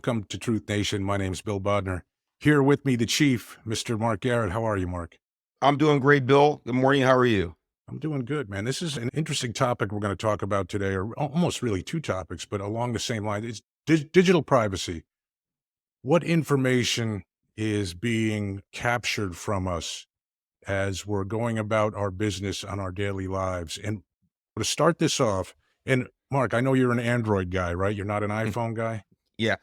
Welcome to Truth Nation. My name is Bill Bodner. Here with me, the chief, Mr. Mark Garrett. How are you, Mark? I'm doing great, Bill. Good morning. How are you? I'm doing good, man. This is an interesting topic we're going to talk about today, or almost really two topics, but along the same line. It's digital privacy. What information is being captured from us as we're going about our business on our daily lives? And to start this off, and Mark, I know you're an Android guy, right? You're not an Mm. iPhone guy? Yeah,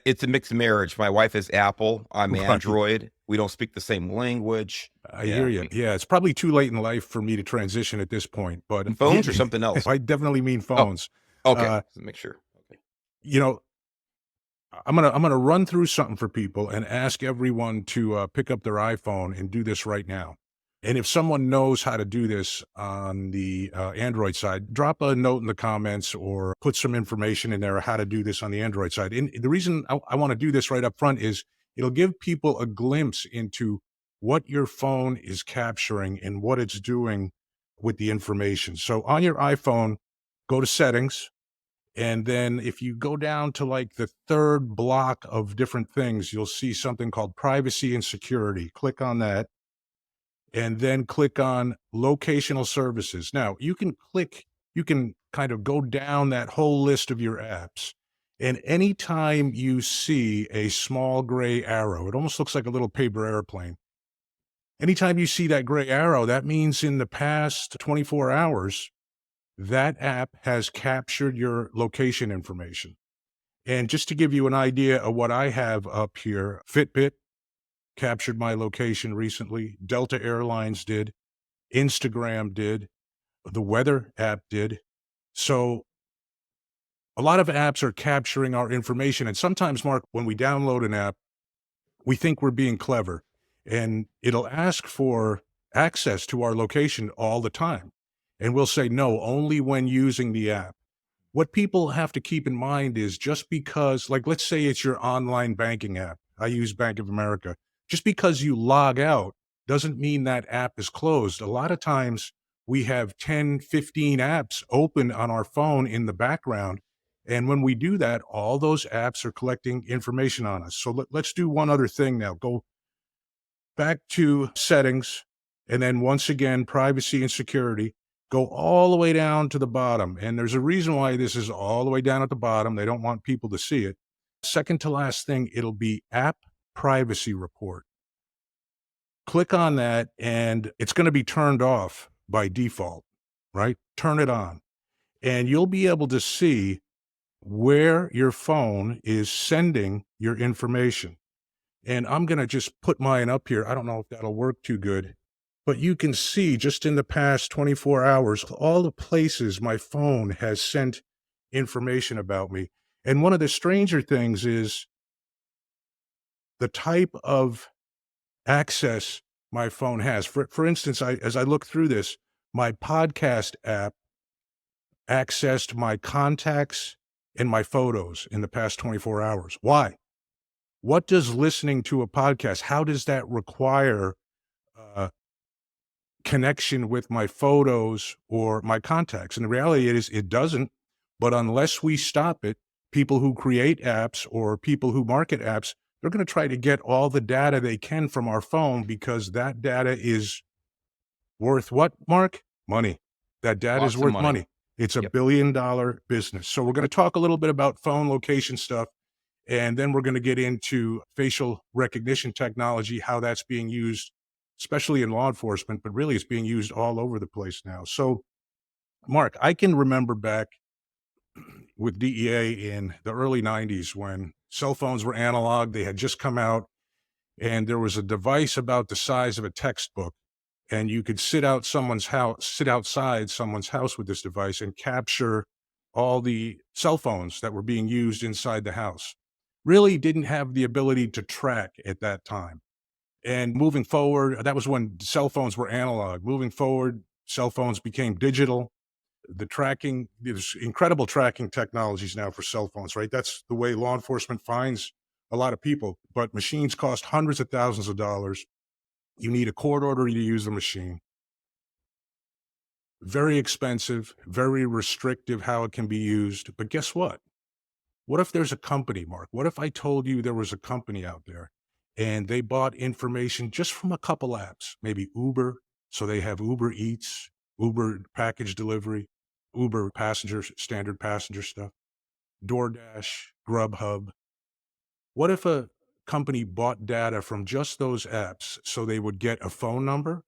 it's a mixed marriage. My wife is Apple. I'm Right. Android. We don't speak the same language. I hear Yeah. you. Yeah, it's probably too late in life for me to transition at this point, but And phones or something else? I definitely mean Oh, phones. okay. Uh, Make sure. Okay. you know, I'm gonna run through something for people and ask everyone to pick up their iPhone and do this right now. And if someone knows how to do this on the Android side, drop a note in the comments or put some information in there of how to do this on the Android side. And the reason I want to do this right up front is it'll give people a glimpse into what your phone is capturing and what it's doing with the information. So on your iPhone, go to settings. And then if you go down to like the third block of different things, you'll see something called privacy and security. Click on that and then click on locational services. Now, you can kind of go down that whole list of your apps. And anytime you see a small gray arrow, it almost looks like a little paper airplane. Anytime you see that gray arrow, that means in the past 24 hours, that app has captured your location information. And just to give you an idea of what I have up here, Fitbit captured my location recently, Delta Airlines did, Instagram did, the weather app did. So a lot of apps are capturing our information. And sometimes, Mark, when we download an app, we think we're being clever and it'll ask for access to our location all the time. And we'll say no, only when using the app. What people have to keep in mind is just because, like, let's say it's your online banking app. I use Bank of America. Just because you log out doesn't mean that app is closed. A lot of times we have 10, 15 apps open on our phone in the background. And when we do that, all those apps are collecting information on us. So let's do one other thing now. Go back to settings, and then once again, privacy and security. Go all the way down to the bottom. And there's a reason why this is all the way down at the bottom. They don't want people to see it. Second to last thing, it'll be app privacy report. Click on that, and it's going to be turned off by default, right? Turn it on, and you'll be able to see where your phone is sending your information. And I'm going to just put mine up here. I don't know if that'll work too good, but you can see just in the past 24 hours, all the places my phone has sent information about me. And one of the stranger things is the type of access my phone has. For instance, as I look through this, my podcast app accessed my contacts and my photos in the past 24 hours. Why? What does listening to a podcast, how does that require uh, connection with my photos or my contacts? And the reality is it doesn't, but unless we stop it, people who create apps or people who market apps, they're going to try to get all the data they can from our phone because that data is worth what, Mark? Money. That data is Lots of worth money. money. It's a Yep. billion-dollar business. So we're going to talk a little bit about phone location stuff. And then we're going to get into facial recognition technology, how that's being used, especially in law enforcement, but really it's being used all over the place now. So, Mark, I can remember back with DEA in the early 90s when cell phones were analog, they had just come out, and there was a device about the size of a textbook. And you could sit outside someone's house with this device and capture all the cell phones that were being used inside the house. Really didn't have the ability to track at that time. And moving forward, that was when cell phones were analog. Moving forward, cell phones became digital. The tracking, there's incredible tracking technologies now for cell phones, right? That's the way law enforcement finds a lot of people. But machines cost hundreds of thousands of dollars. You need a court order to use the machine. Very expensive, very restrictive how it can be used. But guess what? What if there's a company, Mark? What if I told you there was a company out there and they bought information just from a couple apps, maybe Uber, so they have Uber Eats, Uber package delivery, Uber passenger, standard passenger stuff, DoorDash, Grubhub. What if a company bought data from just those apps so they would get a phone number?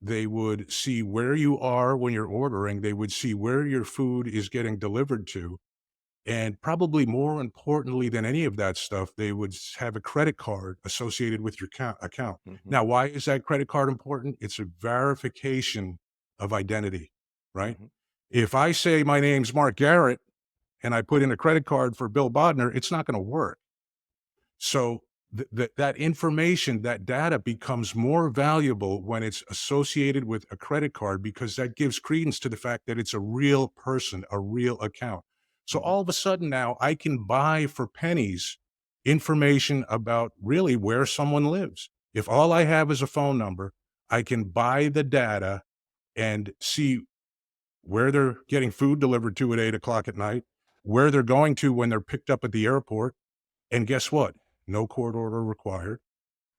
They would see where you are when you're ordering. They would see where your food is getting delivered to. And probably more importantly than any of that stuff, they would have a credit card associated with your account. Hmm. Now, why is that credit card important? It's a verification of identity, right? Hmm. If I say my name's Mark Garrett and I put in a credit card for Bill Bodner, it's not going to work. So that information, that data becomes more valuable when it's associated with a credit card because that gives credence to the fact that it's a real person, a real account. So Hmm. all of a sudden now I can buy for pennies information about really where someone lives. If all I have is a phone number, I can buy the data and see where they're getting food delivered to at 8 o'clock at night, where they're going to when they're picked up at the airport, and guess what? No court order required.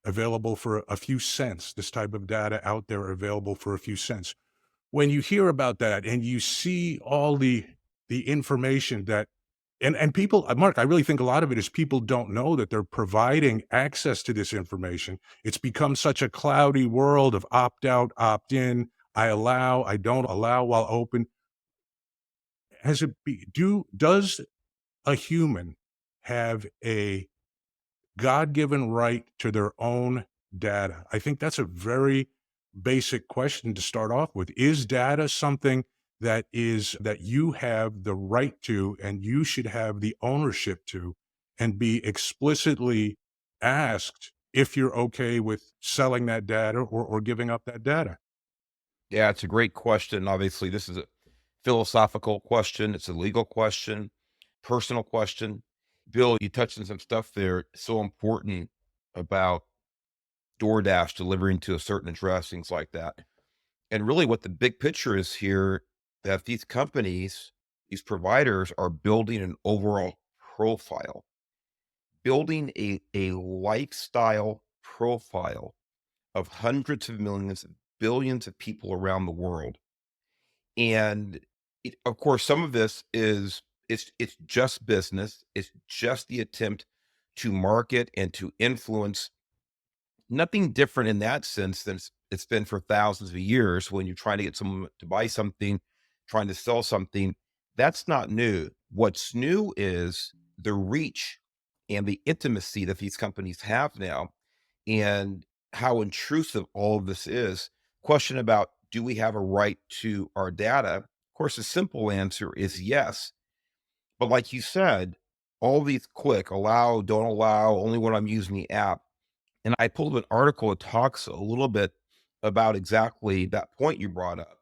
Available for a few cents. This type of data out there available for a few cents. When you hear about that and you see all the information that and people, Mark, I really think a lot of it is people don't know that they're providing access to this information. It's become such a cloudy world of opt out, opt in. I allow, I don't allow while open. Has it be do does a human have a God-given right to their own data? I think that's a very basic question to start off with. Is data something that you have the right to and you should have the ownership to and be explicitly asked if you're okay with selling that data or giving up that data? Yeah, it's a great question. Obviously, this is a philosophical question. It's a legal question, personal question. Bill, you touched on some stuff there so important about DoorDash delivering to a certain address, things like that. And really, what the big picture is here that these companies, these providers are building an overall profile, building a lifestyle profile of hundreds of millions, billions of people around the world. And of course, some of this is it's just business. It's just the attempt to market and to influence. Nothing different in that sense than it's been for thousands of years when you're trying to get someone to buy something, trying to sell something. That's not new. What's new is the reach and the intimacy that these companies have now and how intrusive all of this is. Question about do we have a right to our data? Of course, the simple answer is yes. But like you said, all these click, allow, don't allow, only when I'm using the app. And I pulled an article that talks a little bit about exactly that point you brought up.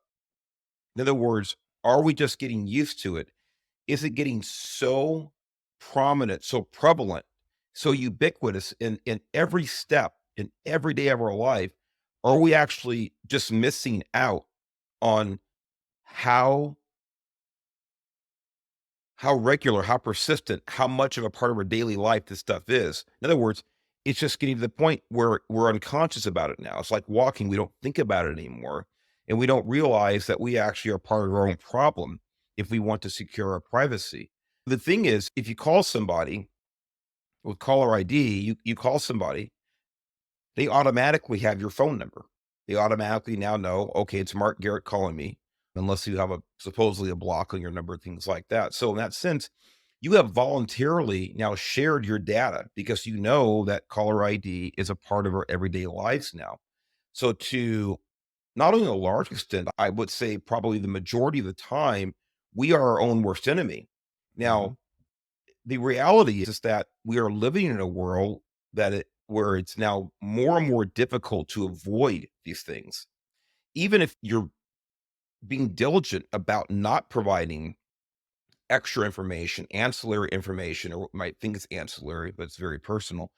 In other words, are we just getting used to it? Is it getting so prominent, so prevalent, so ubiquitous in every step, in every day of our life? Are we actually just missing out on how regular, how persistent, how much of a part of our daily life this stuff is? In other words, it's just getting to the point where we're unconscious about it now. It's like walking, we don't think about it anymore. And we don't realize that we actually are part of our own problem if we want to secure our privacy. The thing is, if you call somebody with caller ID, you call somebody, they automatically have your phone number. They automatically now know, okay, it's Mark Garrett calling me, unless you have a supposedly a block on your number, things like that. So in that sense, you have voluntarily now shared your data because you know that caller ID is a part of our everyday lives now. So to not only a large extent, I would say probably the majority of the time, we are our own worst enemy. Mhm. Now, the reality is that we are living in a world where it's now more and more difficult to avoid these things. Even if you're being diligent about not providing extra information, ancillary information, or what you might think is ancillary, but it's very personal.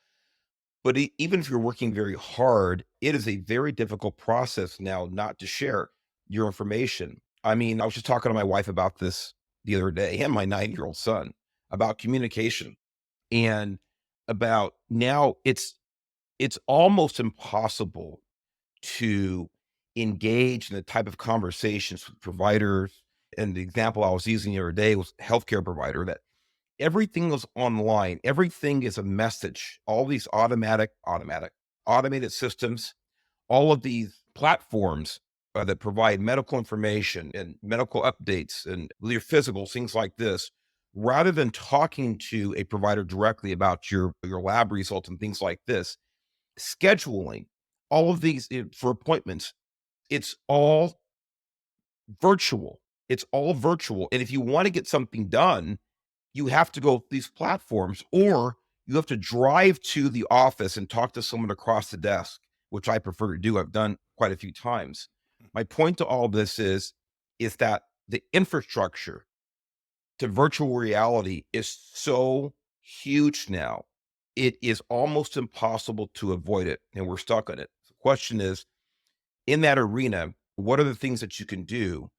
But even if you're working very hard, it is a very difficult process now not to share your information. I mean, I was just talking to my wife about this the other day and my 9-year-old son. about communication and about now it's almost impossible to engage in the type of conversations with providers. And the example I was using the other day was a healthcare provider that everything was online. Everything is a message. All these automated systems, all of these platforms that provide medical information and medical updates and your physicals, things like this, rather than talking to a provider directly about your lab results and things like this, scheduling all of these for appointments, it's all virtual. It's all virtual. And if you want to get something done, you have to go these platforms or you have to drive to the office and talk to someone across the desk, which I prefer to do. I've done quite a few times. My point to all this is that the infrastructure to virtual reality is so huge now. It is almost impossible to avoid it, and we're stuck on it. The question is, in that arena, what are the things that you can do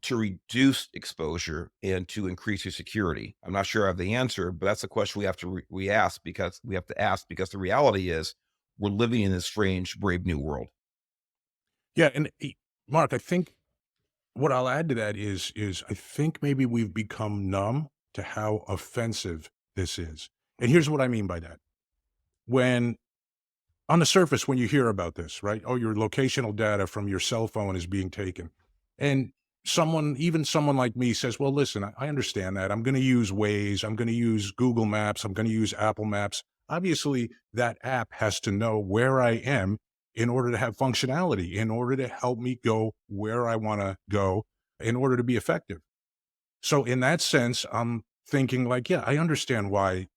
to reduce exposure and to increase your security? I'm not sure I have the answer, but that's the question we have to we have to ask because the reality is we're living in this strange, brave new world. Yeah, and Mark, I think what I'll add to that is I think maybe we've become numb to how offensive this is. And here's what I mean by that. When on the surface, when you hear about this, right? Oh, your locational data from your cell phone is being taken. And even someone like me says, well, listen, I understand that. I'm going to use Waze. I'm going to use Google Maps. I'm going to use Apple Maps. Obviously, that app has to know where I am in order to have functionality, in order to help me go where I want to go, in order to be effective. So, in that sense, I'm thinking like, yeah, I understand why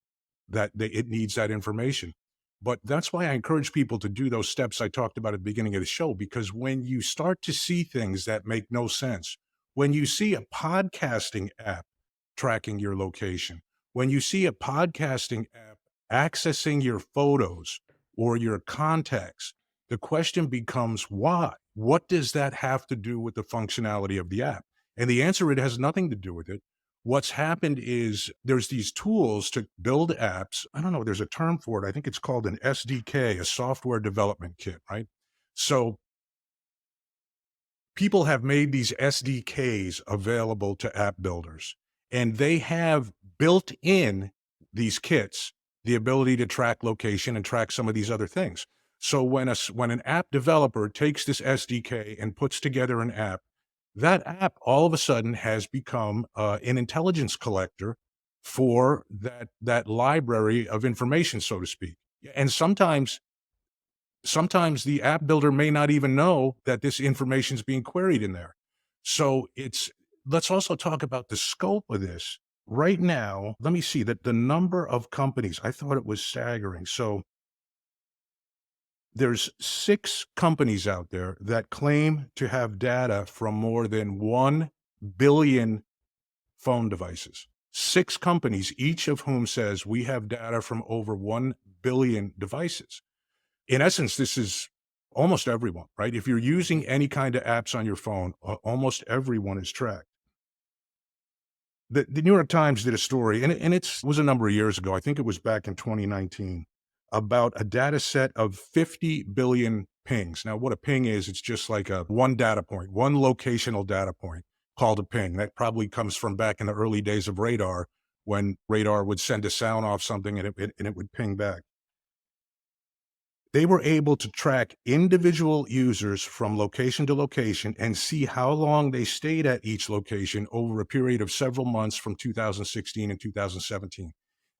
it needs that information. But that's why I encourage people to do those steps I talked about at the beginning of the show, because when you start to see things that make no sense, when you see a podcasting app tracking your location, when you see a podcasting app accessing your photos or your contacts, the question becomes why? What does that have to do with the functionality of the app? And the answer, it has nothing to do with it. What's happened is there's these tools to build apps. I don't know, there's a term for it. I think it's called an SDK, a software development kit, right? So people have made these SDKs available to app builders, and they have built in these kits the ability to track location and track some of these other things. So when an app developer takes this SDK and puts together an app, that app all of a sudden has become an intelligence collector for that library of information, so to speak. And sometimes the app builder may not even know that this information is being queried in there. So let's also talk about the scope of this. Right now, let me see that the number of companies, I thought it was staggering. So there's 6 companies out there that claim to have data from more than 1 billion phone devices. 6 companies, each of whom says we have data from over 1 billion devices. In essence, this is almost everyone, right? If you're using any kind of apps on your phone, almost everyone is tracked. The New York Times did a story, and it was a number of years ago. I think it was back in 2019, about a data set of 50 billion pings. Now, what a ping is, it's just like a one data point, one locational data point called a ping. That probably comes from back in the early days of radar, when radar would send a sound off something and it would ping back. They were able to track individual users from location to location and see how long they stayed at each location over a period of several months from 2016 and 2017.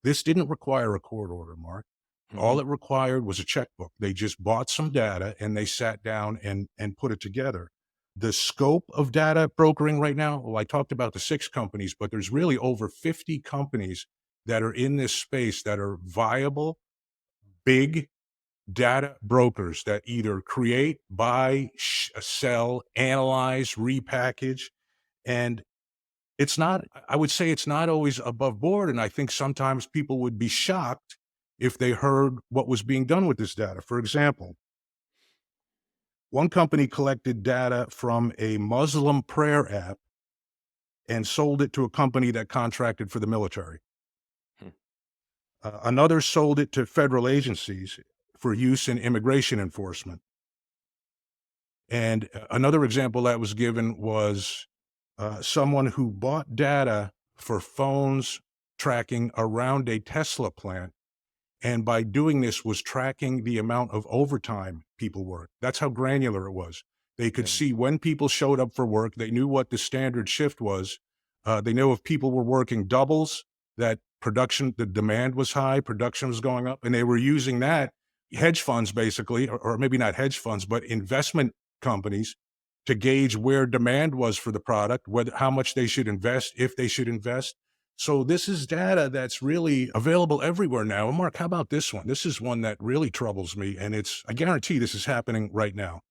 This didn't require a court order, Mark. Mhm. All it required was a checkbook. They just bought some data and they sat down and put it together. The scope of data brokering right now, well, I talked about the 6 companies, but there's really over 50 companies that are in this space that are viable, big data brokers that either create, buy, sell, analyze, repackage. And I would say it's not always above board. And I think sometimes people would be shocked if they heard what was being done with this data. For example, one company collected data from a Muslim prayer app and sold it to a company that contracted for the military. Another sold it to federal agencies for use in immigration enforcement. And another example that was given was someone who bought data for phones tracking around a Tesla plant, and by doing this was tracking the amount of overtime people worked. That's how granular it was. They could Yeah. see when people showed up for work. They knew what the standard shift was. They knew if people were working doubles, that production, the demand was high, production was going up, and they were using that, hedge funds basically, or maybe not hedge funds, but investment companies, to gauge where demand was for the product, whether how much they should invest, if they should invest. So this is data that's really available everywhere now. And Mark, how about this one? This is one that really troubles me, and I guarantee this is happening right now.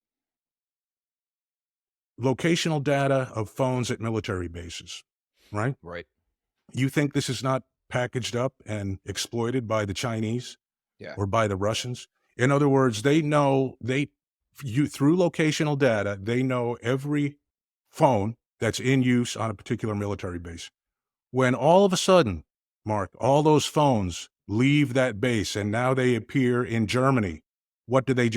Locational data of phones at military bases, right? Right. You think this is not packaged up and exploited by the Chinese Yeah. or by the Russians? In other words, they know you through locational data, they know every phone that's in use on a particular military base. When all of a sudden, Mark, all those phones leave that base and now they appear in Germany, what do they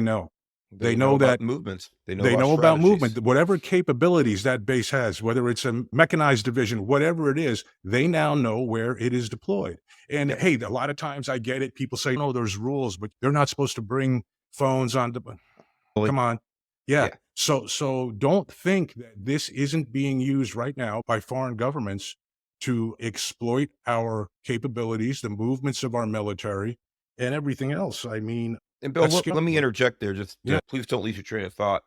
know? They They know know about that movements. They know they about know about strategies. movement, whatever capabilities that base has, whether it's a mechanized division, whatever it is, they now know where it is deployed. And Yep. hey, a lot of times I get it. People say, no, there's rules, but they're not supposed to bring phones on the, Really. come on. Yeah. Yeah. So don't think that this isn't being used right now by foreign governments to exploit our capabilities, the movements of our military, and everything else. I mean, And Bill, that's let me scary. interject there. Just Yeah. please don't lose your train of thought.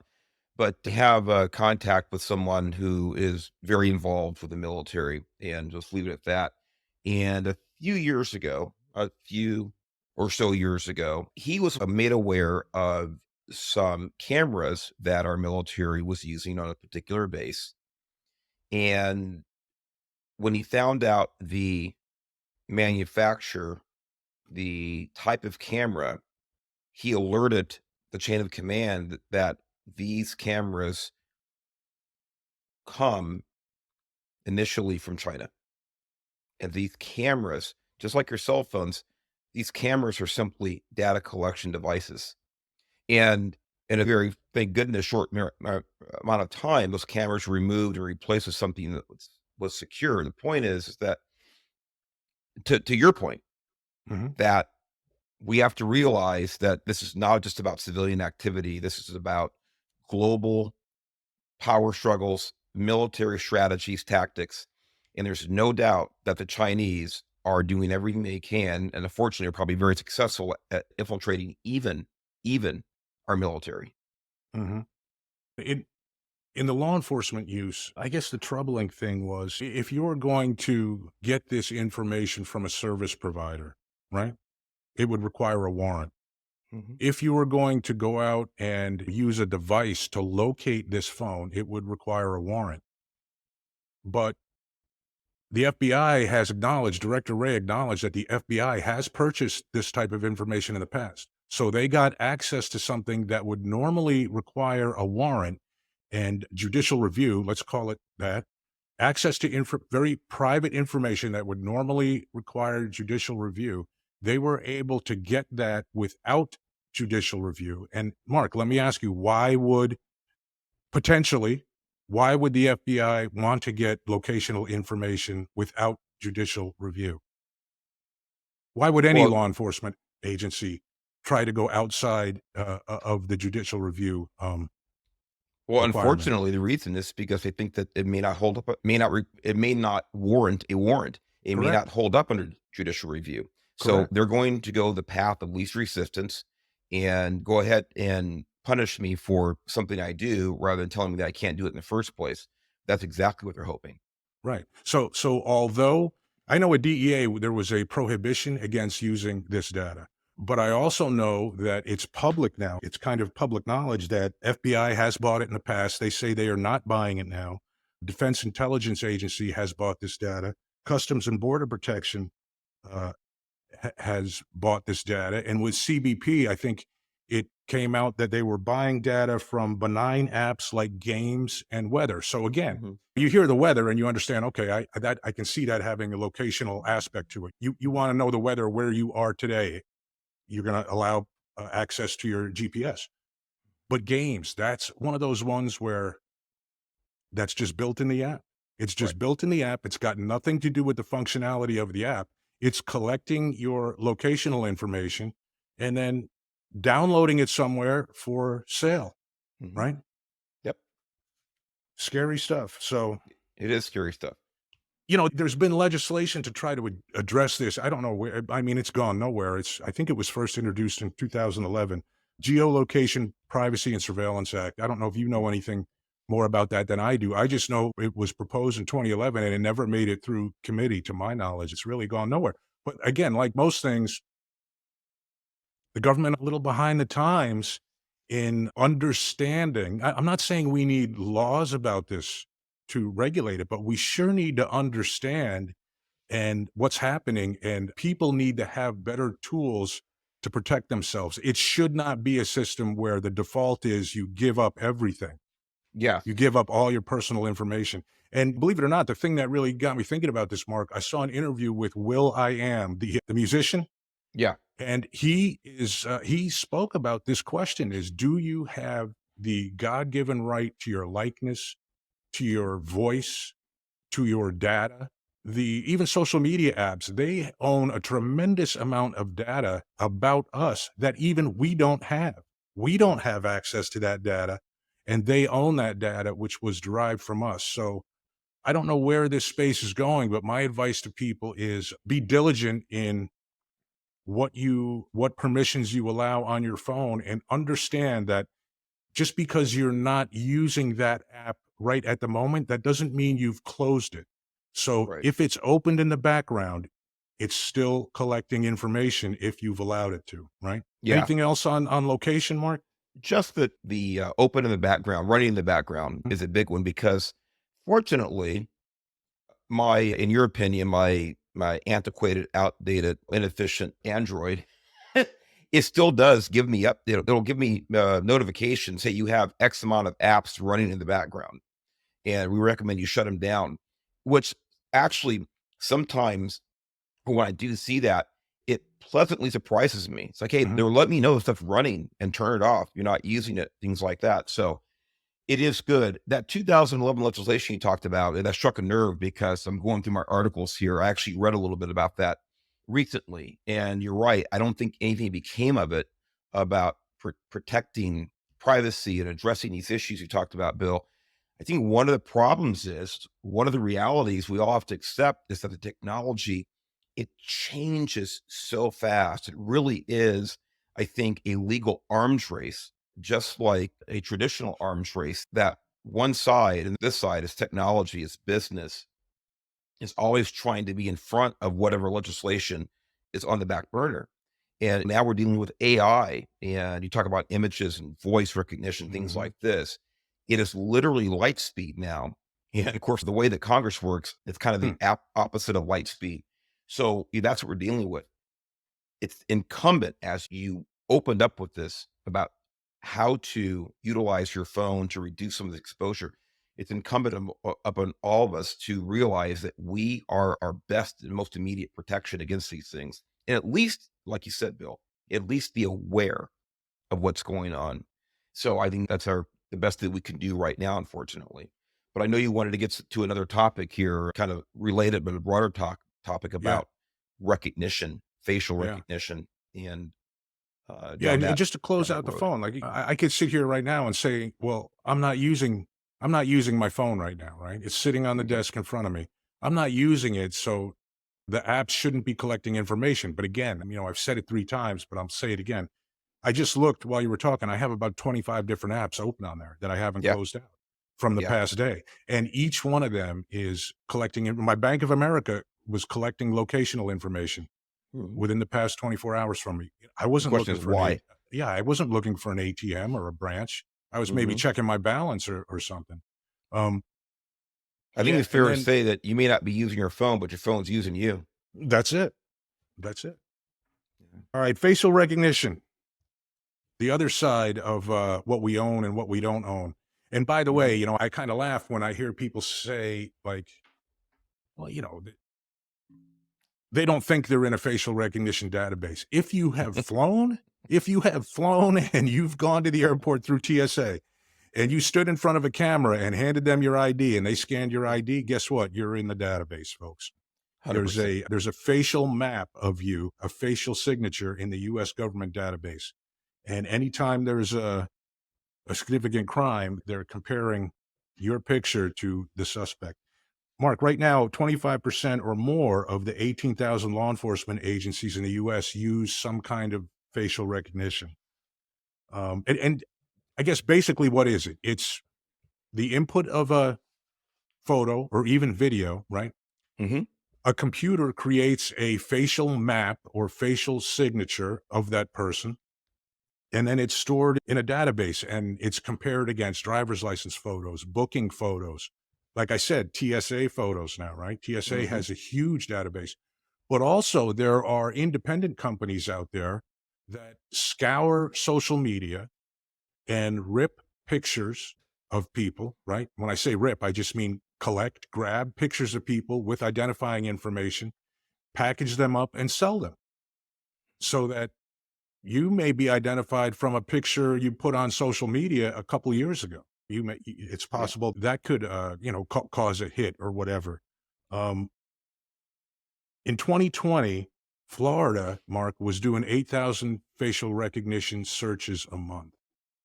But to have contact with someone who is very involved with the military, and just leave it at that. And a few or so years ago, he was made aware of some cameras that our military was using on a particular base. And when he found out the manufacturer, the type of camera, he alerted the chain of command that these cameras come initially from China. And these cameras, just like your cell phones, these cameras are simply data collection devices. And in a very, thank goodness, amount of time, those cameras were removed and replaced with something that was secure. The point is that, to your point, Mhm. that we have to realize that this is not just about civilian activity. This is about global power struggles, military strategies, tactics. And there's no doubt that the Chinese are doing everything they can, and unfortunately are probably very successful at infiltrating even our military. Mhm. In in the law enforcement use, I guess the troubling thing was if you're going to get this information from a service provider, right? It would require a warrant. Mhm. If you were going to go out and use a device to locate this phone, it would require a warrant. But the FBI has acknowledged, Director Wray acknowledged that the FBI has purchased this type of information in the past. So they got access to something that would normally require a warrant and judicial review, let's call it that, access to very private information that would normally require judicial review. They were able to get that without judicial review. And Mark, let me ask you, potentially, why would the FBI want to get locational information without judicial review? Why would any Well, law enforcement agency try to go outside of the judicial review requirement? unfortunately, the reason is because they think that it may not hold up, it may not warrant a warrant. It may Correct. not hold up under judicial review. So Correct. they're going to go the path of least resistance and go ahead and punish me for something I do rather than telling me that I can't do it in the first place. That's exactly what they're hoping. Right. So although I know at DEA there was a prohibition against using this data, but I also know that it's public now. It's kind of public knowledge that FBI has bought it in the past. They say they are not buying it now. Defense Intelligence Agency has bought this data. Customs and Border Protection has bought this data, and with CBP, I think it came out that they were buying data from benign apps like games and weather. So again, Mhm. you hear the weather and you understand, okay, I can see that having a locational aspect to it. You want to know the weather where you are today. You're going to allow access to your GPS. But games, that's one of those ones where that's just built in the app. It's Right. just built in the app. It's got nothing to do with the functionality of the app. It's collecting your locational information and then downloading it somewhere for sale, Mhm. right? Yep. Scary stuff. So, It is scary stuff. there's been legislation to try to address this. I don't know where. I mean, it's gone nowhere. I think it was first introduced in 2011. Geolocation, Privacy, and Surveillance Act. I don't know if you know anything more about that than I do. I just know it was proposed in 2011 and it never made it through committee, to my knowledge. It's really gone nowhere. But again, like most things, the government a little behind the times in understanding. I'm not saying we need laws about this to regulate it, but we sure need to understand and what's happening, and people need to have better tools to protect themselves. It should not be a system where the default is you give up everything. Yes. You give up all your personal information. And believe it or not, the thing that really got me thinking about this, Mark, I saw an interview with Will I Am, the musician, Yeah. and he spoke about this question: is do you have the God-given right to your likeness, to your voice, to your data? The even social media apps, they own a tremendous amount of data about us that even we don't have. We don't have access to that data, and they own that data, which was derived from us. So I don't know where this space is going, but my advice to people is be diligent in what permissions you allow on your phone, and understand that just because you're not using that app right at the moment, that doesn't mean you've closed it. So Right. if it's opened in the background, it's still collecting information if you've allowed it to, right? Yeah. Anything else on location, Mark? Just that the open in the background, running in the background Mhm. is a big one because fortunately, in your opinion, my antiquated, outdated, inefficient Android, it still does give me it'll give me notifications. Hey, you have X amount of apps running in the background, and we recommend you shut them down. Which actually sometimes when I do see that, it pleasantly surprises me. It's like, hey, Mhm. they'll let me know the stuff's running and turn it off. You're not using it, things like that. So it is good. That 2011 legislation you talked about, that struck a nerve because I'm going through my articles here. I actually read a little bit about that recently. And you're right. I don't think anything became of it about protecting privacy and addressing these issues you talked about, Bill. I think one of the problems is one of the realities we all have to accept is that the technology, it changes so fast. It really is, I think, a legal arms race, just like a traditional arms race, that one side and this side is technology, is business, is always trying to be in front of whatever legislation is on the back burner. And now we're dealing with AI, and you talk about images and voice recognition, things Mhm. like this. It is literally light speed now. And of course, the way that Congress works, it's kind of Hmm. the opposite of light speed. So that's what we're dealing with. It's incumbent, as you opened up with this about how to utilize your phone to reduce some of the exposure. It's incumbent upon all of us to realize that we are our best and most immediate protection against these things. And at least, like you said, Bill, at least be aware of what's going on. So I think that's the best that we can do right now, unfortunately. But I know you wanted to get to another topic here, kind of related, but a broader topic Yeah, about recognition, facial yeah. recognition, and Yeah, down and that just to close out the road. phone, like I could sit here right now and say, well, I'm not using my phone right now, right? It's sitting on the Okay. desk in front of me. I'm not using it, so the app shouldn't be collecting information. But again, I've said it 3 times, but I'll say it again. I just looked while you were talking. I have about 25 different apps open on there that I haven't Yeah. closed out from the Yeah. past day. And each one of them is collecting. My Bank of America was collecting locational information Mhm. within the past 24 hours from me. I The wasn't question looking is for an why. yeah, I wasn't looking for an ATM or a branch. I was maybe Hmm. checking my balance or something. Um, I think yeah, it's and fair to then say that you may not be using your phone, but your phone's using you. that's it. That's it. Yeah. All right, facial recognition. the other side of what we own and what we don't own. And by the way, Mhm. you know, I kind of laugh when I hear people say, like, well, you know, they don't think they're in a facial recognition database. If you have flown and you've gone to the airport through TSA and you stood in front of a camera and handed them your ID and they scanned your ID, guess what? You're in the database, folks. There's 100%. a facial map of you, a facial signature in the US government database. And anytime there's a significant crime, they're comparing your picture to the suspect. Mark, right now, 25% or more of the 18,000 law enforcement agencies in the US use some kind of facial recognition. And I guess basically what is it? It's the input of a photo or even video, right? Mhm. A computer creates a facial map or facial signature of that person, and then it's stored in a database and it's compared against driver's license photos, booking photos. Like I said, TSA photos now, right? TSA Mhm. has a huge database. But also, there are independent companies out there that scour social media and rip pictures of people, right? When I say rip, I just mean collect, grab pictures of people with identifying information, package them up, and sell them so that you may be identified from a picture you put on social media a couple years ago. It's Yeah. possible that could, cause a hit or whatever. Um, in 2020, Florida, Mark, was doing 8,000 facial recognition searches a month.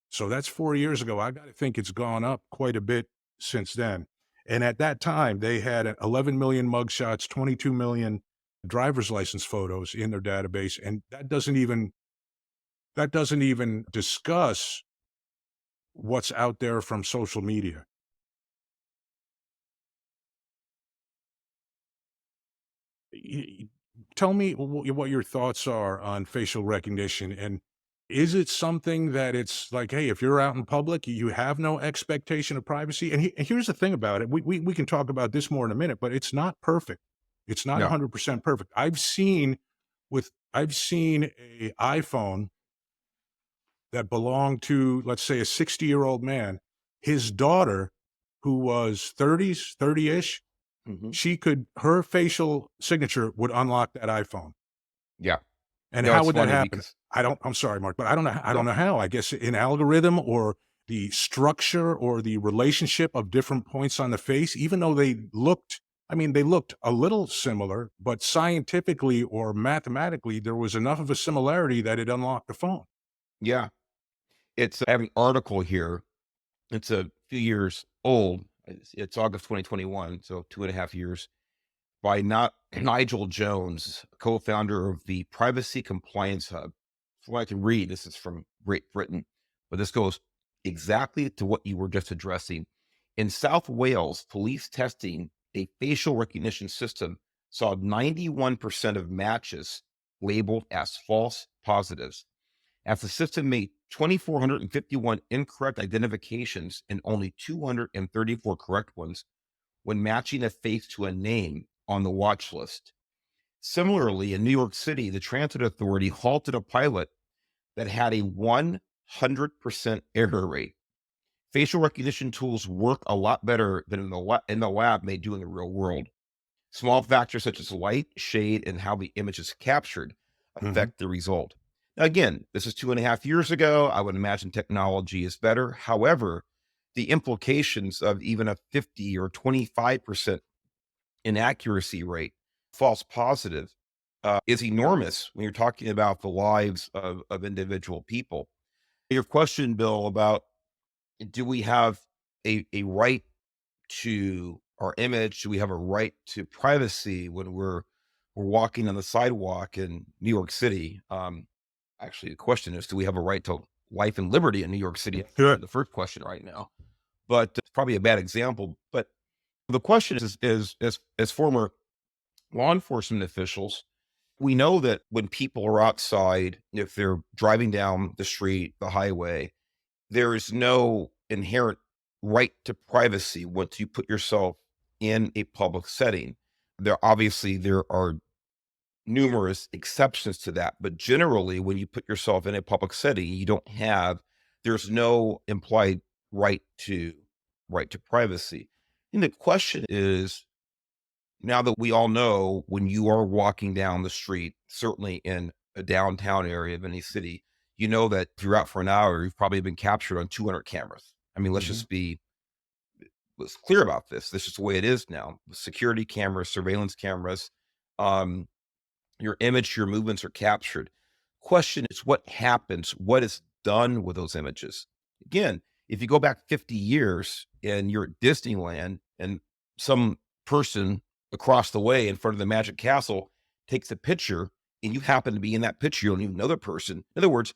So that's 4 years ago. I got to think it's gone up quite a bit since then. And at that time, they had 11 million mugshots, 22 million driver's license photos in their database, and that doesn't even discuss what's out there from social media. Y- Tell me what your thoughts are on facial recognition, and is it something that it's like, hey, if you're out in public, you have no expectation of privacy? And here's the thing about it: we can talk about this more in a minute, but it's not perfect. It's not No. 100% perfect. I've seen a iPhone that belonged to, let's say, a 60-year-old man. His daughter, who was 30-ish, Mhm. her facial signature would unlock that iPhone. Yeah. And No, how it's would that funny happen? because I'm sorry, Mark, but I don't no. know how. I guess an algorithm or the structure or the relationship of different points on the face, even though they looked a little similar, but scientifically or mathematically, there was enough of a similarity that it unlocked the phone. Yeah. I have an article here. It's a few years old. It's August 2021, so 2.5 years, by not Nigel Jones, co-founder of the Privacy Compliance Hub. From what I can read, this is from Great Britain, but this goes exactly to what you were just addressing. In South Wales, police testing a facial recognition system saw 91% of matches labeled as false positives, as the system made 2,451 incorrect identifications and only 234 correct ones when matching a face to a name on the watch list. Similarly, in New York City, the Transit Authority halted a pilot that had a 100% error rate. Facial recognition tools work a lot better than in the lab they do in the real world. Small factors such as light, shade, and how the image is captured Mhm. affect the result. Now, again, this is 2.5 years ago. I would imagine technology is better. However, the implications of even a 50 or 25% inaccuracy rate, false positive, is enormous when you're talking about the lives of individual people. Your question, Bill, about do we have a right to our image? Do we have a right to privacy when we're walking on the sidewalk in New York City? Actually, the question is, do we have a right to life and liberty in New York City? Good. The first question right now, but it's probably a bad example. But the question is as former law enforcement officials, we know that when people are outside, if they're driving down the street, the highway, there is no inherent right to privacy once you put yourself in a public setting. There are numerous exceptions to that. But generally, when you put yourself in a public setting, there's no implied right to privacy. And the question is, now that we all know when you are walking down the street, certainly in a downtown area of any city, you know that if you're out for an hour, you've probably been captured on 200 cameras. I mean, Hmm. let's clear about this. This is the way it is now. Security cameras, surveillance cameras, um, your image, your movements are captured. Question is what happens? What is done with those images? Again, if you go back 50 years and you're at Disneyland and some person across the way in front of the Magic Castle takes a picture and you happen to be in that picture, you don't even know the person. In other words,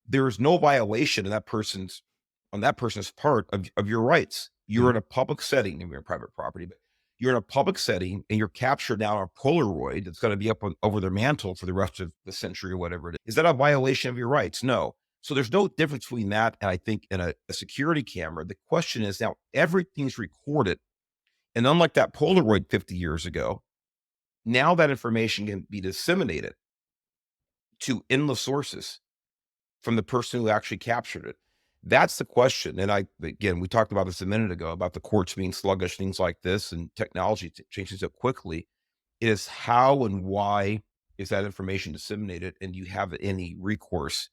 there is no violation in on that person's part of your rights. You're Hmm. in a public setting, and you're in private property, but you're in a public setting and you're captured now on a Polaroid that's going to be up over their mantle for the rest of the century or whatever it is. Is that a violation of your rights? No. So there's no difference between that and I think in a security camera. The question is now everything's recorded. And unlike that Polaroid 50 years ago, now that information can be disseminated to endless sources from the person who actually captured it. That's the question. And again, we talked about this a minute ago about the courts being sluggish, things like this, and technology changing so quickly. Is how and why is that information disseminated? And do you have any recourse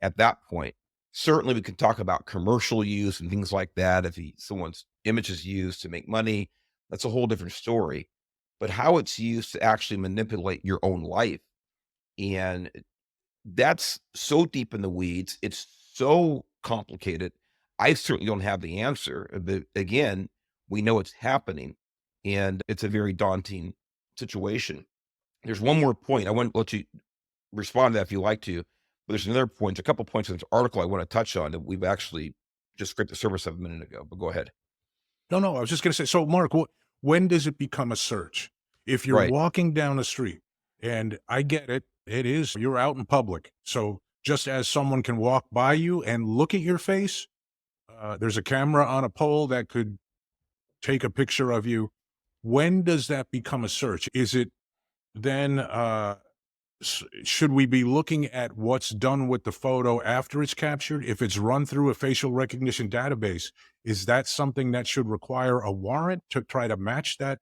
at that point? Certainly, we can talk about commercial use and things like that. If someone's image is used to make money, that's a whole different story. But how it's used to actually manipulate your own life, and that's so deep in the weeds. It's so complicated. I certainly don't have the answer. But again, we know it's happening and it's a very daunting situation. There's one more point. I want to let you respond to that if you like to. But there's another point, a couple points in this article I want to touch on that we've actually just scraped the surface of a minute ago. But go ahead. No, no, I was just going to say, so Mark, when does it become a search? If you're Right. walking down the street, and I get it, it is, you're out in public. So just as someone can walk by you and look at your face, there's a camera on a pole that could take a picture of you. When does that become a search? Is it then, should we be looking at what's done with the photo after it's captured? If it's run through a facial recognition database, is that something that should require a warrant to try to match that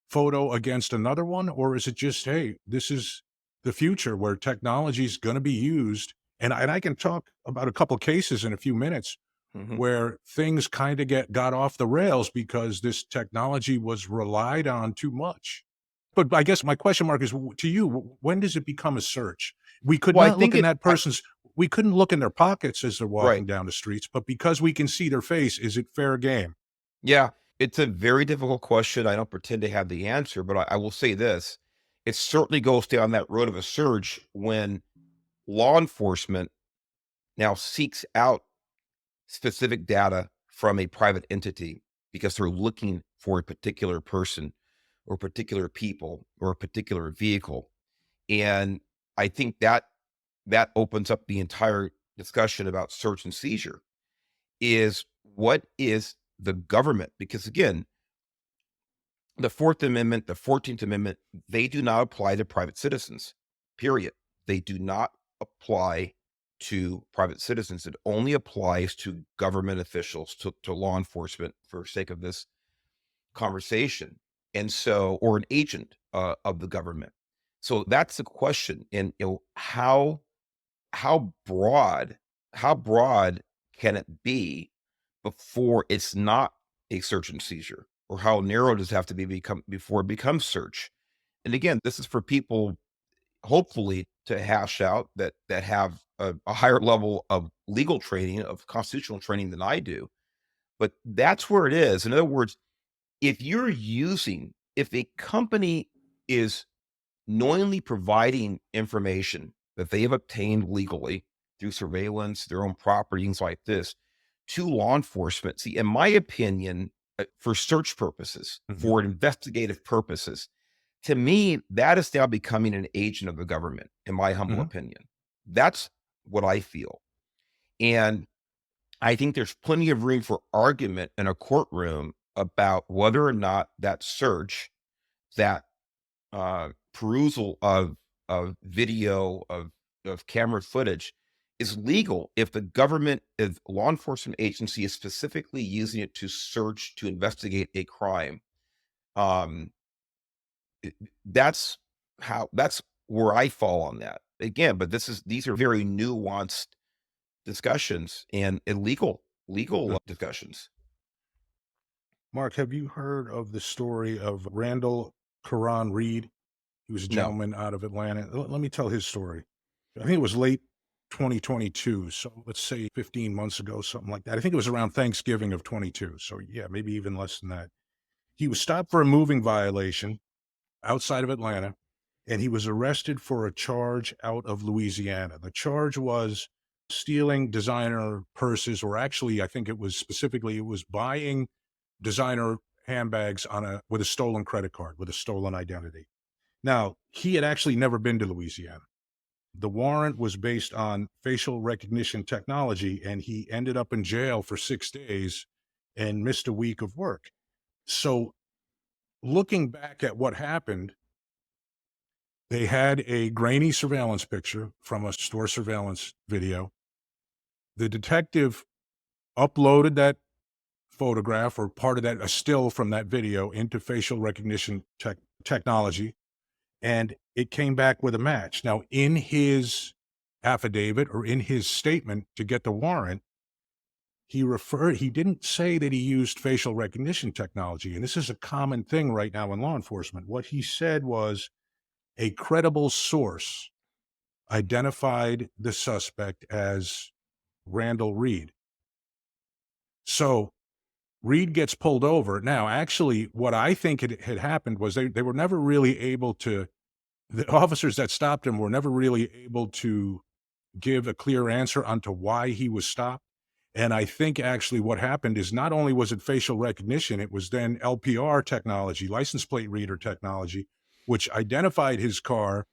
photo against another one? Or is it just, hey, this is the future where technology is going to be used? And I can talk about a couple cases in a few minutes Hmm. where things kind of got off the rails because this technology was relied on too much. But I guess my question mark is to you, when does it become a search? We could Well, I not look think in that person's we couldn't look in their pockets as they're right. walking down the streets, but because we can see their face, is it fair game? Yeah, it's a very difficult question. I don't pretend to have the answer, but I will say this. It certainly goes down that road of a surge when law enforcement now seeks out specific data from a private entity because they're looking for a particular person or particular people or a particular vehicle. And I think that opens up the entire discussion about search and seizure is what is the government? Because again, the Fourth Amendment, the 14th Amendment, they do not apply to private citizens, period. They do not apply to private citizens. It only applies to government officials, to law enforcement, for sake of this conversation. And so, or an agent of the government. So that's the question. And how broad how broad can it be before it's not a search and seizure, or how narrow does it have to be become before it becomes search? And again, this is for people hopefully to hash out that have a higher level of legal training, of constitutional training than I do. But that's where it is. In other words, if a company is knowingly providing information that they have obtained legally through surveillance, their own property, things like this, to law enforcement. See, in my opinion, for search purposes, Mhm, for investigative purposes, to me, that is now becoming an agent of the government, in my humble mhm. opinion. That's what I feel. And I think there's plenty of room for argument in a courtroom about whether or not that search, that perusal of video of camera footage is legal if the government, if law enforcement agency is specifically using it to search to investigate a crime. Um, it- that's that's where I fall on that again. But these are very nuanced discussions and illegal legal Uh, discussions. Mark, have you heard of the story of Randall Karan Reed? He was a No. gentleman out of Atlanta. Let me tell his story. I think it was late 2022. So let's say 15 months ago, something like that. I think it was around Thanksgiving of 22. So yeah, maybe even less than that. He was stopped for a moving violation outside of Atlanta, and he was arrested for a charge out of Louisiana. The charge was stealing designer purses, or actually, I think it was specifically, it was buying designer handbags on a with a stolen credit card, with a stolen identity. Now, he had actually never been to Louisiana. The warrant was based on facial recognition technology, and he ended up in jail for 6 days and missed a week of work. So, looking back at what happened, they had a grainy surveillance picture from a store surveillance video. The detective uploaded that photograph or part of that, a still from that video, into facial recognition technology, and it came back with a match. Now, in his affidavit or in his statement to get the warrant, he didn't say that he used facial recognition technology. And this is a common thing right now in law enforcement. What he said was a credible source identified the suspect as Randall Reed. So Reed gets pulled over. Now, actually, what I think had happened was they were never really able to, the officers that stopped him were never really able to give a clear answer onto why he was stopped. And I think actually what happened is not only was it facial recognition, it was then LPR technology, license plate reader technology, which identified his car.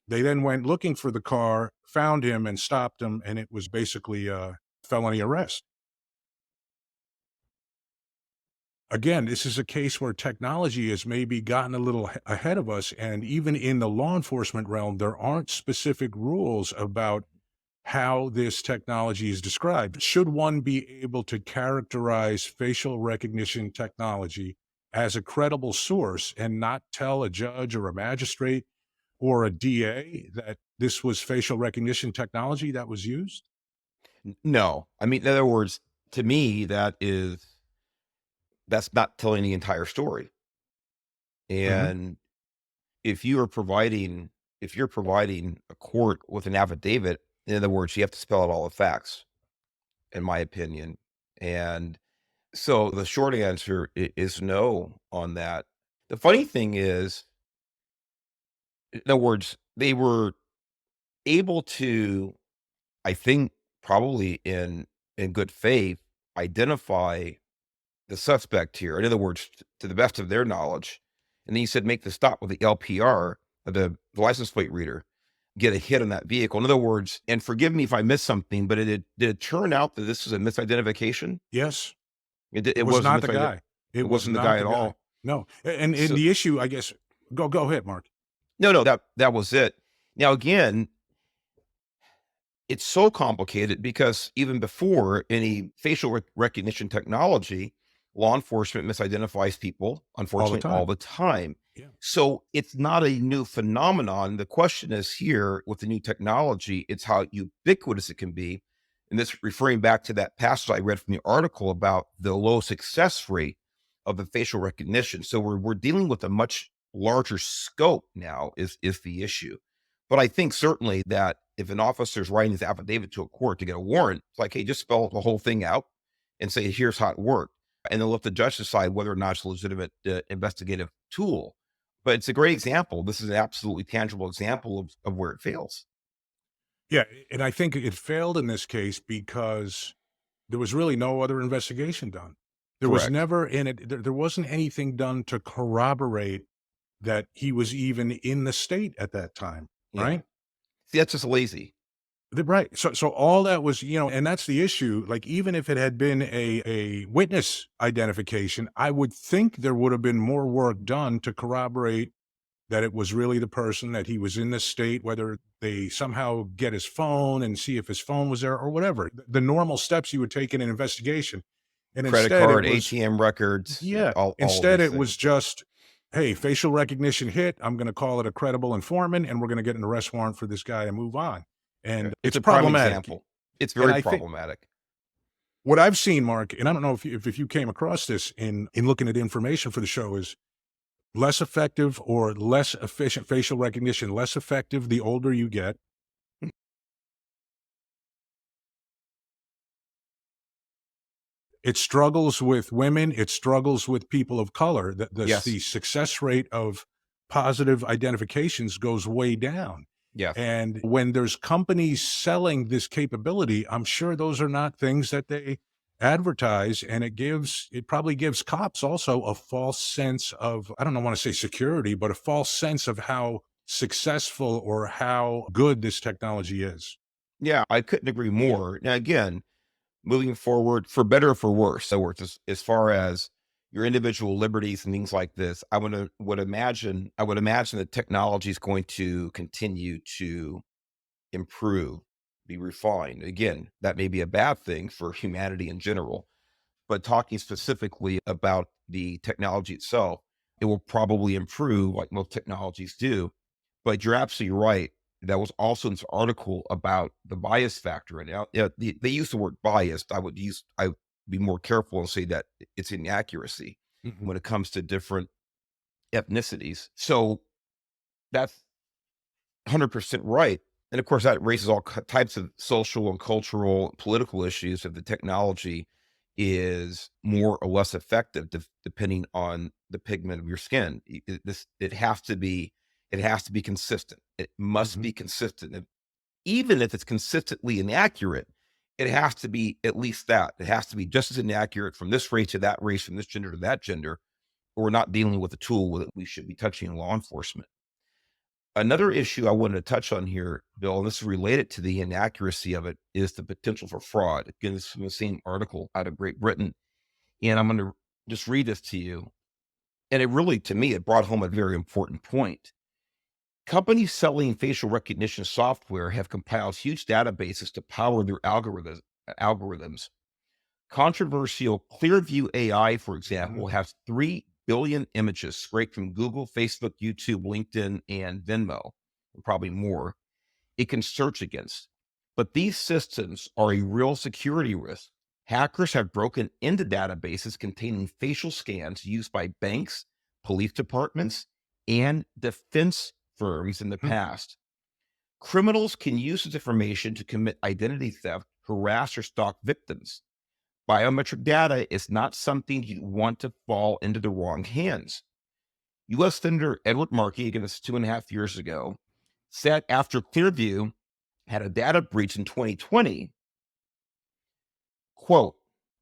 They then went looking for the car, found him, and stopped him, and it was basically a felony arrest. Again, this is a case where technology has maybe gotten a little ahead of us, and even in the law enforcement realm, there aren't specific rules about how this technology is described. Should one be able to characterize facial recognition technology as a credible source and not tell a judge or a magistrate or a DA that this was facial recognition technology that was used? No, I mean, in other words, to me, that's not telling the entire story. Mhm. And if you are providing, if you're providing a court with an affidavit, in other words, you have to spell out all the facts, in my opinion. And so the short answer is no on that. The funny thing is, in other words, they were able to, I think, probably in good faith, identify the suspect here. In other words, to the best of their knowledge. And then you said make the stop with the LPR, the license plate reader, get a hit on that vehicle. In other words, and forgive me if I missed something, but did it turn out that this was a misidentification? Yes. It It was was a not the guy. it It was wasn't the not guy the at guy. all. No. And So the issue, I guess, go ahead, Mark. no, that was it. Now again, it's so complicated because even before any facial recognition technology, law enforcement misidentifies people, All the unfortunately, all time. the time. Yeah. So it's not a new phenomenon. The question is here with the new technology, it's how ubiquitous it can be. And this referring back to that passage I read from the article about the low success rate of the facial recognition. So we're dealing with a much larger scope now is the issue. But I think certainly that if an officer is writing his affidavit to a court to get a warrant, it's like, hey, just spell the whole thing out and say, here's how it worked. And then let the judge decide whether or not it's a legitimate investigative tool. But it's a great example. This is an absolutely tangible example of where it fails. Yeah, and I think it failed in this case because there was really no other investigation done. There was Correct. never in it there wasn't anything done to corroborate that he was even in the state at that time, Yeah. right? See, that's just lazy. Right. So all that was, and that's the issue. Like, even if it had been a witness identification, I would think there would have been more work done to corroborate that it was really the person, that he was in this state, whether they somehow get his phone and see if his phone was there or whatever, the normal steps you would take in an investigation. And Credit instead it card, was, ATM records, yeah, all of instead these it was things. just, hey, facial recognition hit. I'm going to call it a credible informant and we're going to get an arrest warrant for this guy and move on. Yeah. And It's it's a prime problematic. example. It's And very I think problematic. what I've seen, Mark, and I don't know if you came across this in looking at information for the show, is less effective or less efficient facial recognition, less effective the older you get. It struggles with women, it struggles with people of color. The Yes. success rate of positive identifications goes way down. Yes. And when there's companies selling this capability, I'm sure those are not things that they advertise, and it probably gives cops also a false sense of, I don't want to say security, but a false sense of how successful or how good this technology is. Yeah, I couldn't agree more. Now, again, moving forward, for better or for worse. So, it's as far as your individual liberties and things like this, I would imagine that technology is going to continue to improve, be refined. Again, that may be a bad thing for humanity in general, but talking specifically about the technology itself, it will probably improve like most technologies do. But you're absolutely right. That was also this article about the bias factor. And now, yeah, they use the word biased. I would be more careful and say that it's inaccuracy Mhm. when it comes to different ethnicities. So that's 100% right. And of course, that raises all types of social and cultural, political issues if the technology is more or less effective, depending on the pigment of your skin. It has to be consistent. It must Mhm. be consistent. And even if it's consistently inaccurate, it has to be at least that. It has to be just as inaccurate from this race to that race, from this gender to that gender, or we're not dealing with a tool that we should be touching in law enforcement. Another issue I wanted to touch on here, Bill, and this is related to the inaccuracy of it, is the potential for fraud. Again, this is from the same article out of Great Britain. And I'm going to just read this to you. And it really, to me, it brought home a very important point. Companies selling facial recognition software have compiled huge databases to power their algorithms. Controversial Clearview AI, for Mhm. example, has 3 billion images scraped from Google, Facebook, YouTube, LinkedIn, and Venmo, and probably more it can search against. But these systems are a real security risk. Hackers have broken into databases containing facial scans used by banks, police departments, and defense firms in the Mhm. past. Criminals can use this information to commit identity theft, harass, or stalk victims. Biometric data is not something you want to fall into the wrong hands. U.S. Senator Edward Markey, again, this is 2.5 years ago, said after Clearview had a data breach in 2020, quote,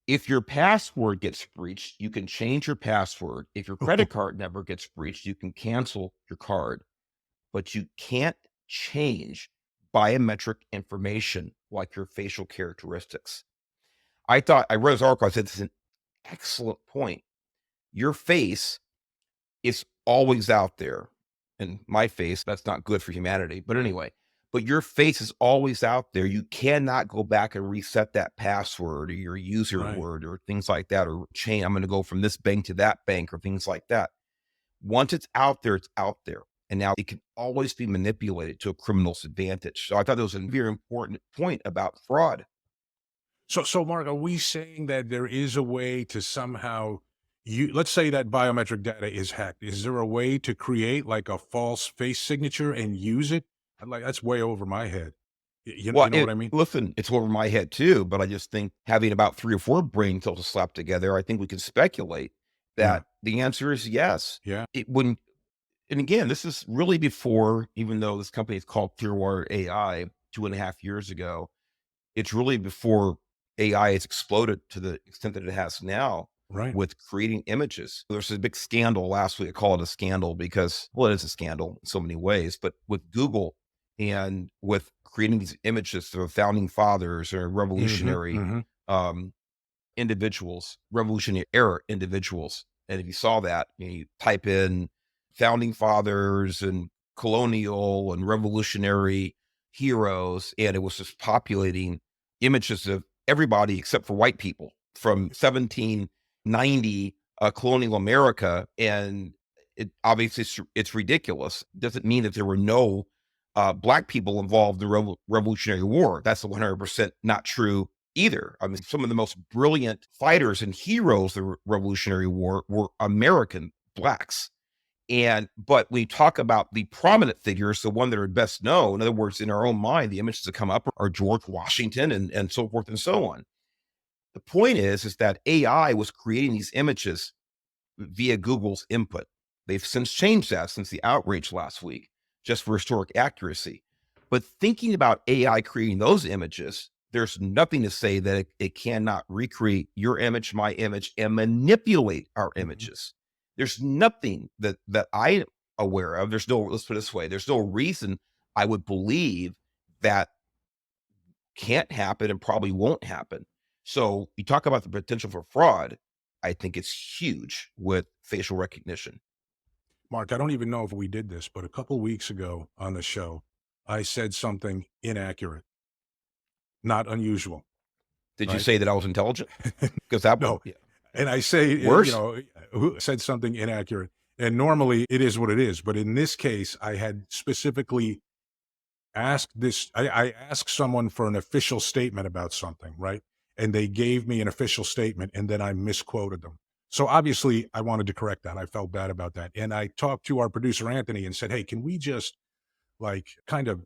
if your password gets breached, you can change your password. If your credit card number gets breached, you can cancel your card, but you can't change biometric information like your facial characteristics. I read his article. I said, this is an excellent point. Your face is always out there. And my face, that's not good for humanity. But anyway, but your face is always out there. You cannot go back and reset that password or your user Right. word or things like that, or chain. I'm going to go from this bank to that bank or things like that. Once it's out there, it's out there. And now it can always be manipulated to a criminal's advantage. So I thought that was a very important point about fraud. So Mark, are we saying that there is a way to somehow let's say that biometric data is hacked. Is there a way to create like a false face signature and use it? I'm like, that's way over my head. Well, You know what I mean? listen, it's over my head too, but I just think having about 3 or 4 brain cells to slap together, I think we can speculate Yeah. that the answer is yes. Yeah. It wouldn't, and again, this is really before, even though this company is called Clearwater AI 2.5 years ago, it's really before AI has exploded to the extent that it has now Right. with creating images. There's a big scandal last week. I call it a scandal because, well, it is a scandal in so many ways, but with Google and with creating these images of founding fathers or Mhm. revolutionary Mhm. um, individuals, revolutionary era individuals. And if you saw that, you type in founding fathers and colonial and revolutionary heroes, and it was just populating images of everybody except for white people from 1790 colonial America, and it obviously it's ridiculous. Doesn't mean that there were no black people involved in the Revolutionary War. That's 100% not true either. I mean, some of the most brilliant fighters and heroes of the Revolutionary War were American blacks. And but we talk about the prominent figures, the one that are best known. In other words, in our own mind, the images that come up are George Washington and so forth and so on. The point is that AI was creating these images via Google's input. They've since changed that since the outrage last week, just for historic accuracy. But thinking about AI creating those images, there's nothing to say that it cannot recreate your image, my image, and manipulate our images. There's nothing that I'm aware of. There's no, let's put it this way, there's no reason I would believe that can't happen and probably won't happen. So you talk about the potential for fraud. I think it's huge with facial recognition. Mark, I don't even know if we did this, but a couple weeks ago on the show, I said something inaccurate, not unusual, Did you right? say that I was intelligent? Because that would, No. yeah. And I say, Worse? who said something inaccurate. And normally it is what it is. But in this case, I had specifically asked this. I asked someone for an official statement about something, right? And they gave me an official statement and then I misquoted them. So obviously I wanted to correct that. I felt bad about that. And I talked to our producer, Anthony, and said, hey, can we just like kind of,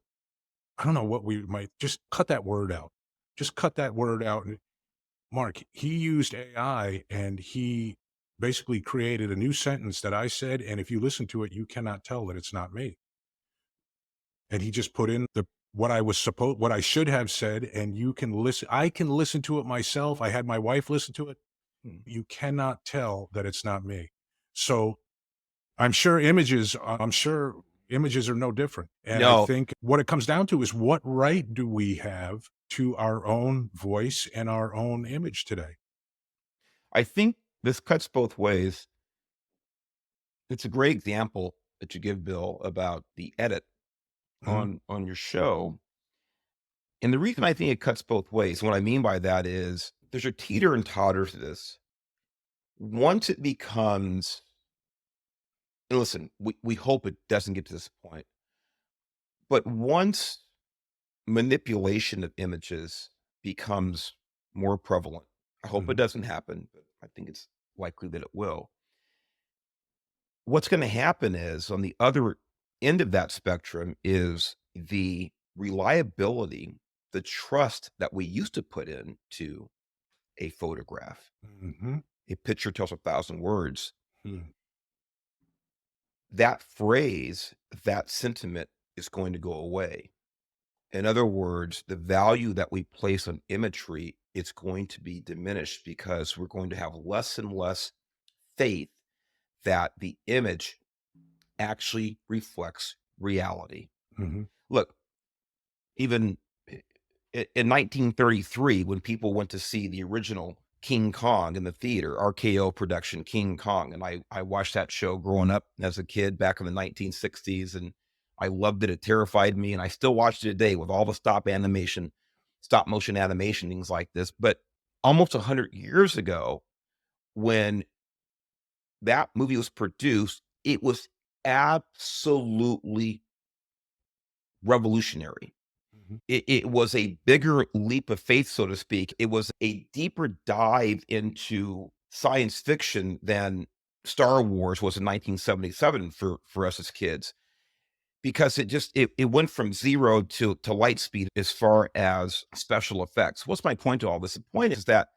I don't know what we might just cut that word out. Just cut that word out. And Mark, he used AI and he basically created a new sentence that I said. And if you listen to it, you cannot tell that it's not me. And he just put in the what I should have said, and you can listen. I can listen to it myself. I had my wife listen to it. You cannot tell that it's not me. So I'm sure images are no different. And I No, think what it comes down to is what right do we have to our own voice and our own image today? I think this cuts both ways. It's a great example that you give, Bill, about the edit Mhm, on your show. And the reason I think it cuts both ways, what I mean by that is there's a teeter and totter to this. Once it becomes, and listen, we hope it doesn't get to this point, but once manipulation of images becomes more prevalent, I hope it mhm, doesn't happen, but I think it's likely that it will. What's going to happen is on the other end of that spectrum is the reliability, the trust that we used to put into a photograph. mhm, A picture tells 1,000 words. mhm, That phrase, that sentiment is going to go away. In other words, the value that we place on imagery, it's going to be diminished because we're going to have less and less faith that the image actually reflects reality. mhm, Look, even in 1933, when people went to see the original King Kong in the theater, RKO production King Kong, and I watched that show growing up as a kid back in the 1960s, and I loved it. It terrified me, and I still watch it today with all the stop motion animation, things like this. But almost 100 years ago, when that movie was produced, it was absolutely revolutionary. mhm, It was a bigger leap of faith, so to speak. It was a deeper dive into science fiction than Star Wars was in 1977 for us as kids, because it went from 0 to light speed as far as special effects. What's my point to all this? The point is that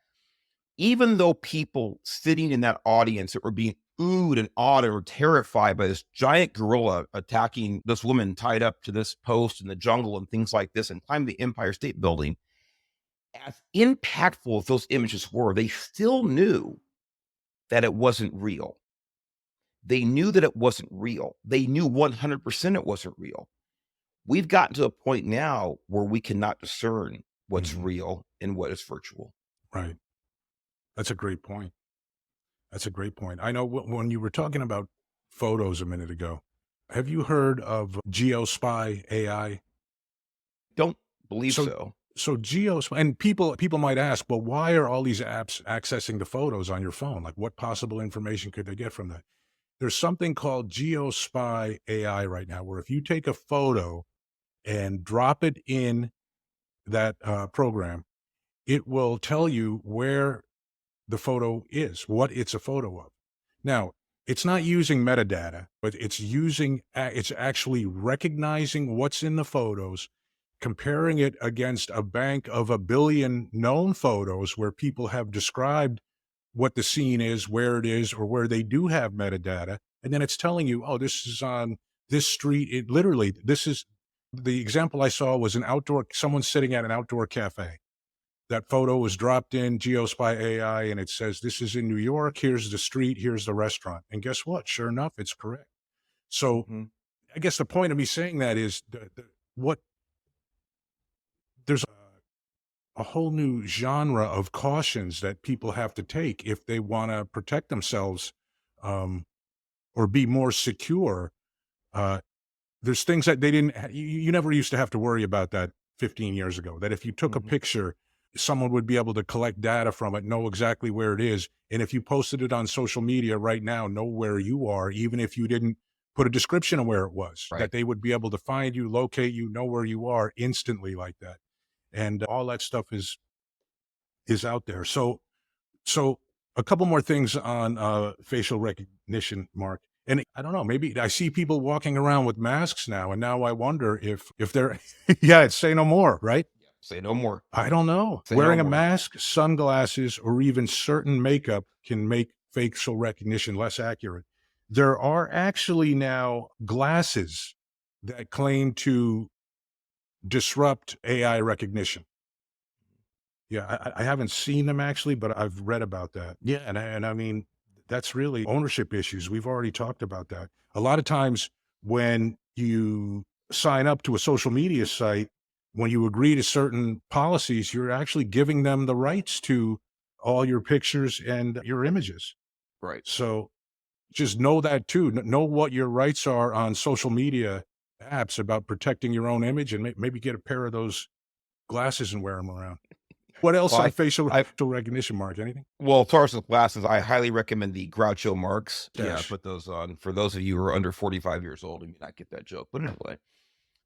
even though people sitting in that audience that were being oohed and awed or terrified by this giant gorilla attacking this woman tied up to this post in the jungle and things like this and climbing the Empire State Building, as impactful as those images were, they still knew that it wasn't real. They knew that it wasn't real. They knew 100% it wasn't real. We've gotten to a point now where we cannot discern what's mhm. real and what is virtual. Right. That's a great point. That's a great point. I know when you were talking about photos a minute ago. Have you heard of Geospy AI? Don't believe So so. so Geospy, and people might ask, well, why are all these apps accessing the photos on your phone? Like, what possible information could they get from that? There's something called Geospy AI right now, where if you take a photo and drop it in that program, it will tell you where the photo is, what it's a photo of. Now, it's not using metadata, but it's actually recognizing what's in the photos, comparing it against a bank of a billion known photos where people have described what the scene is, where it is, or where they do have metadata. And then it's telling you, oh, this is on this street. It literally, this is the example I saw was an outdoor, someone sitting at an outdoor cafe. That photo was dropped in Geospy AI and it says, this is in New York. Here's the street. Here's the restaurant. And guess what? Sure enough, it's correct. So Mhm. I guess the point of me saying that is what there's a whole new genre of cautions that people have to take if they want to protect themselves, um, or be more secure. Uh, there's things that they didn't, you never used to have to worry about that 15 years ago, that if you took a Mhm. picture, someone would be able to collect data from it, know exactly where it is. And if you posted it on social media right now, know where you are, even if you didn't put a description of where it was, Right. that they would be able to find you, locate you, know where you are instantly like that. And all that stuff is out there. So a couple more things on facial recognition, Mark. And I don't know, maybe I see people walking around with masks now, and now I wonder if they're yeah, it's say no more, right? Yeah. Say no more. I don't know. Say no Wearing a more. mask, sunglasses, or even certain makeup can make facial recognition less accurate. There are actually now glasses that claim to disrupt AI recognition. Yeah, I haven't seen them actually, but I've read about that. Yeah, and I mean, that's really ownership issues. We've already talked about that. A lot of times when you sign up to a social media site, when you agree to certain policies, you're actually giving them the rights to all your pictures and your images. Right. So just know that too. Know what your rights are on social media apps about protecting your own image, and maybe get a pair of those glasses and wear them around. What else Well, on facial I recognition, Mark? Anything? well, as far as the glasses, I highly recommend the Groucho Marx. Yeah, I Yes. put those on. For those of you who are under 45 years old, you may not get that joke, but anyway.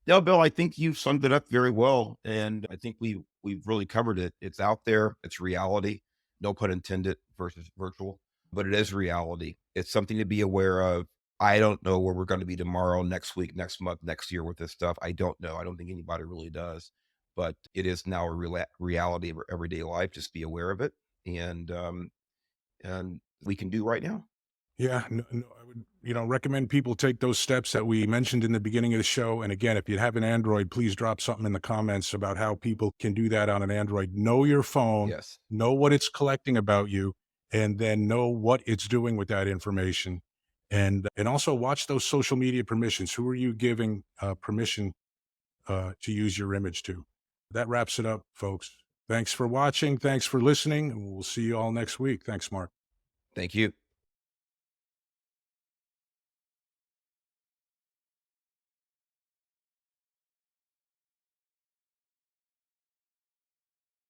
No, Bill, I think you've summed it up very well, and I think we've really covered it. It's out there. It's reality. No pun intended versus virtual, but it is reality. It's something to be aware of. I don't know where we're going to be tomorrow, next week, next month, next year with this stuff. I don't know. I don't think anybody really does, but it is now a reality of our everyday life. Just be aware of it, and we can do right now. Yeah, no, I would, recommend people take those steps that we mentioned in the beginning of the show. And again, if you have an Android, please drop something in the comments about how people can do that on an Android. Know your phone, Yes. know what it's collecting about you, and then know what it's doing with that information. And also watch those social media permissions. Who are you giving permission to use your image to? That wraps it up, folks. Thanks for watching. Thanks for listening. And we'll see you all next week. Thanks, Mark. Thank you.